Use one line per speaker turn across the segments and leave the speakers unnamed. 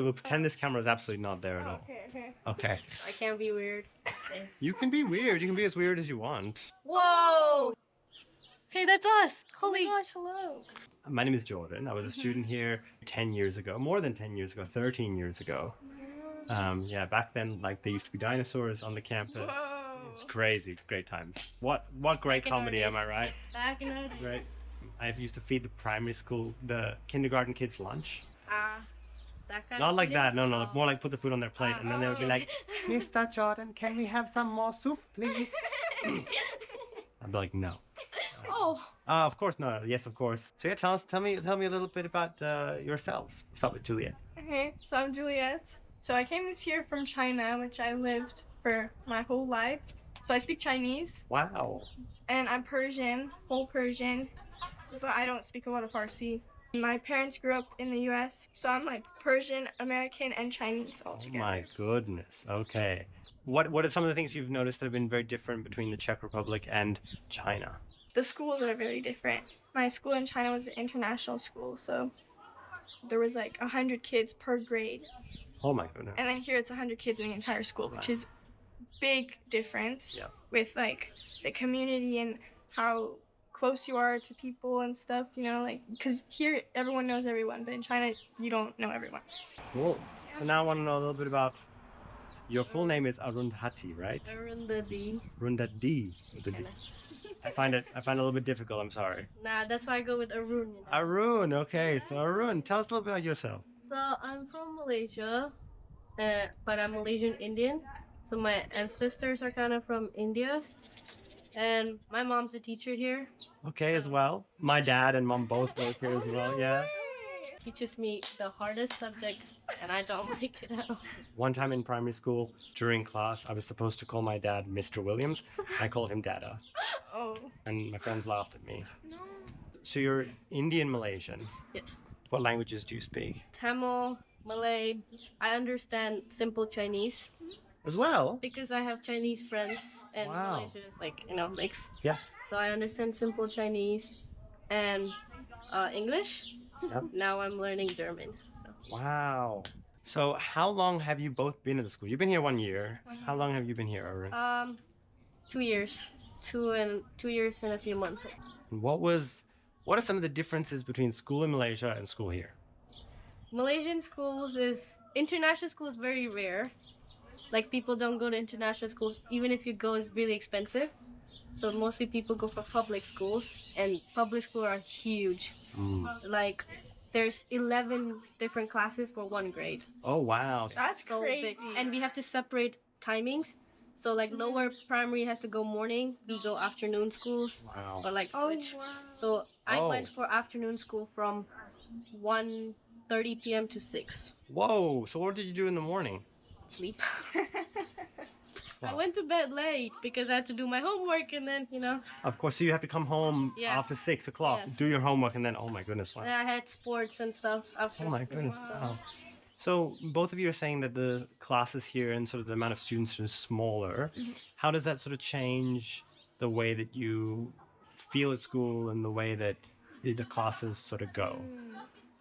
We'll pretend this camera is absolutely not there at all.
Okay.
Okay.
I can't be weird.
You can be weird. You can be as weird as you want.
Whoa! Hey, that's us! Holy
gosh, hello.
My name is Jordan. I was a student here 10 years ago, more than 10 years ago, 13 years ago. Yeah, back then, like, there used to be dinosaurs on the campus.
Whoa.
It's crazy. Great times. What great
Back in our
comedy, am I
days.
right?
back in our day.
Right. I used to feed the primary school, the kindergarten kids lunch.
That kind
Not
of
like
feeling?
that, no, more like put the food on their plate, and then they would be like, Mr. Jordan, can we have some more soup, please? I'd be like, no.
Oh,
Of course not. Yes, of course. So yeah, tell me a little bit about yourselves. Start with Juliet.
Okay, so I'm Juliet. So I came this year from China, which I lived for my whole life. So I speak Chinese,
Wow.
and I'm Persian, full Persian, but I don't speak a lot of Farsi. My parents grew up in the US, so I'm like Persian, American, and Chinese all
Oh
together.
my goodness. Okay. What are some of the things you've noticed that have been very different between the Czech Republic and China?
The schools are very different. My school in China was an international school, so there was like 100 kids per grade.
Oh my goodness.
And then here it's 100 kids in the entire school, which is big difference
Yeah.
with like the community and how close you are to people and stuff, you know, like, because here everyone knows everyone, but in China you don't know everyone.
Cool. So now I want to know a little bit about your full name is Arundhati, right?
Arundhati.
Arundhati. I find it a little bit difficult. I'm sorry.
Nah, that's why I go with Arun. You know?
Arun. Okay. So Arun, tell us a little bit about yourself.
So I'm from Malaysia, but I'm Malaysian Indian. So my ancestors are kind of from India, and my mom's a teacher here.
Okay, as well. My dad and mom both work here as well. Yeah.
Teaches me the hardest subject, and I don't like it at all.
One time in primary school, during class, I was supposed to call my dad Mr. Williams. I called him Dada,
Oh.
and my friends laughed at me.
No.
So you're Indian Malaysian.
Yes.
What languages do you speak?
Tamil, Malay. I understand simple Chinese
As well.
because I have Chinese friends, and
Wow.
Malaysia is like, you know, mixed.
Yeah.
So I understand simple Chinese and English.
Yep.
Now I'm learning German.
Wow. So how long have you both been at the school? You've been here 1 year. How long have you been here, Arun?
2 years. 2 years and a few months.
What are some of the differences between school in Malaysia and school here?
Malaysian schools international school is very rare. Like people don't go to international schools. Even if you go, it's really expensive. So mostly people go for public schools, and public schools are huge. Like there's 11 different classes for one grade.
Oh, wow.
That's
So
crazy.
big. And we have to separate timings. So like lower primary has to go morning, we go afternoon schools,
Wow.
or like
Oh,
switch.
wow.
So I
Oh.
went for afternoon school from 1:30 p.m. to 6.
Whoa. So what did you do in the morning?
Sleep.
Wow.
I went to bed late because I had to do my homework, and then, you know,
Of course, so you have to come home
Yeah.
after 6 o'clock,
Yes.
do your homework, and then, oh my goodness, wow.
then I had sports and stuff after
Oh my
school,
goodness.
so-
Wow. So both of you are saying that the classes here and sort of the amount of students is smaller. How does that sort of change the way that you feel at school and the way that the classes sort of go?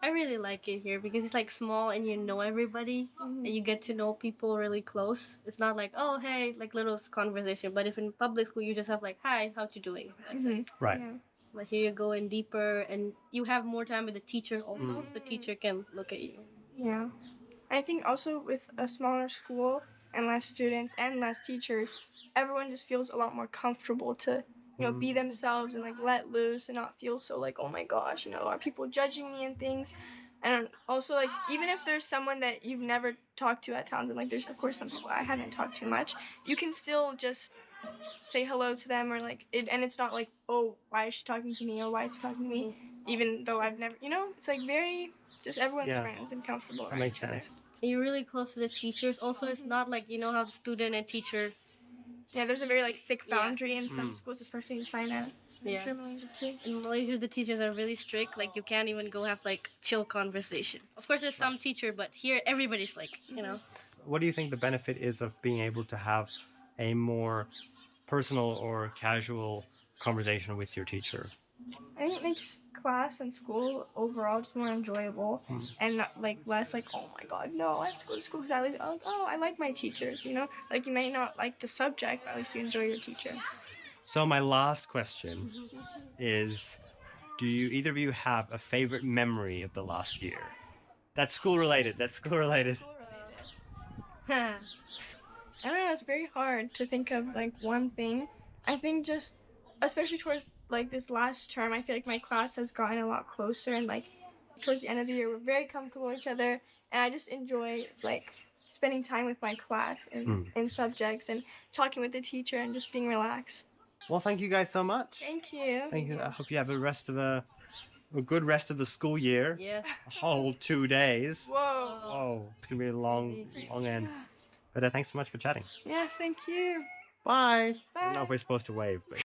I really like it here because it's like small and you know everybody and you get to know people really close. It's not like, oh, hey, like little conversation. But if in public school you just have like, hi, how you doing? That's it.
Right.
Yeah.
But here you go in deeper and you have more time with the teacher also. The teacher can look at you.
Yeah. I think also with a smaller school and less students and less teachers, everyone just feels a lot more comfortable to, you know, be themselves and like let loose and not feel so like, oh my gosh, you know, are people judging me and things? And also like even if there's someone that you've never talked to at Townsend, like there's of course some people I haven't talked to much, you can still just say hello to them or like and it's not like, oh, why is she talking to me or why is she talking to me, even though I've never, you know, it's like very just everyone's
Yeah.
friends and comfortable
That
around
makes
each other.
sense.
You're really close to the teachers. Also, it's not like, you know how the student and teacher.
Yeah, there's a very like thick
Yeah.
boundary in some schools, especially in China.
Yeah.
I'm sure Malaysia too.
In Malaysia, the teachers are really strict. Like, you can't even go have, like, chill conversation. Of course, there's some teacher, but here, everybody's like, you know.
What do you think the benefit is of being able to have a more personal or casual conversation with your teacher?
I think it makes class and school overall just more enjoyable and not, like less like, oh my god, no, I have to go to school because I like my teachers, you know? Like you may not like the subject, but at least you enjoy your teacher.
So my last question is, do you either of you have a favorite memory of the last year? That's school related.
I don't know, it's very hard to think of like one thing. I think just, especially towards like this last term, I feel like my class has gotten a lot closer and like towards the end of the year, we're very comfortable with each other. And I just enjoy like spending time with my class in subjects and talking with the teacher and just being relaxed.
Well, thank you guys so much.
Thank you.
Thank you. I hope you have a good rest of the school year.
Yes.
A whole 2 days.
Whoa.
Oh, it's gonna be a long end. But thanks so much for chatting.
Yes, thank you.
Bye. I
Bye.
don't know if we're supposed to wave, but.